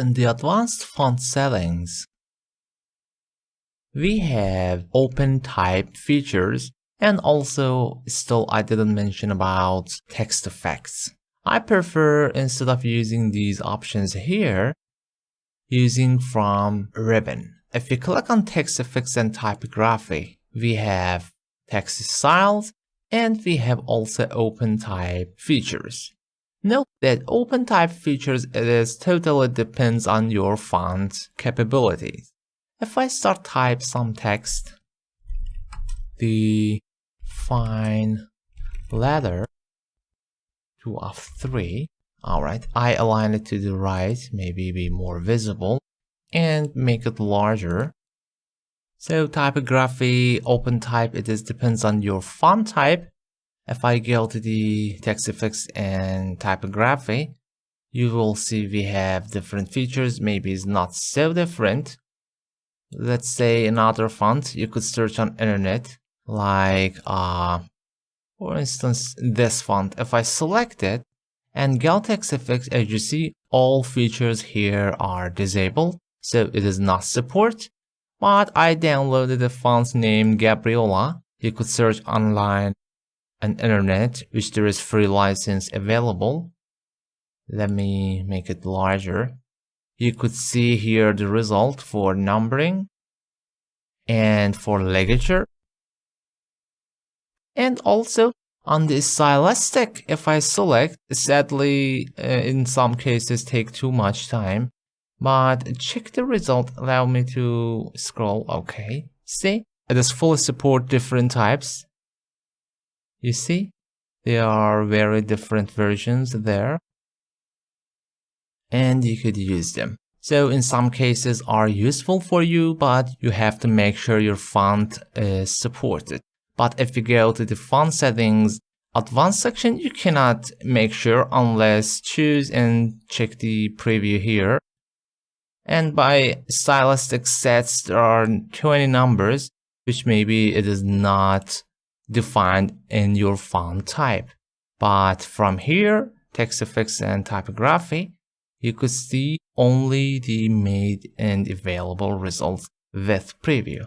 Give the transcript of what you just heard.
In the advanced font settings, we have open type features, and also still I didn't mention about text effects. I prefer, instead of using these options here, using from ribbon. If you click on text effects and typography, we have text styles, and we have also open type features. Note that open type features, it is totally depends on your font capabilities. If I start type some text, the fine letter 2 of 3, alright, I align it to the right, maybe be more visible, and make it larger. So typography, open type, it is depends on your font type. If I go to the text effects and typography, you will see we have different features. Maybe it's not so different. Let's say another font, you could search on internet, like for instance this font. If I select it and go text effects, as you see, all features here are disabled, so it is not support. But I downloaded a font named Gabriela. You could search online on internet, which there is free license available. Let me make it larger. You could see here the result for numbering and for ligature. And also on the stylistic, if I select, sadly in some cases take too much time, but check the result, allow me to scroll. Okay, see, it does fully support different types. You see, there are very different versions there, and you could use them. So in some cases are useful for you, but you have to make sure your font is supported. But if you go to the font settings advanced section, you cannot make sure unless choose and check the preview here. And by stylistic sets, there are 20 numbers, which maybe it is not defined in your font type. But from here, text effects and typography, you could see only the made and available results with preview.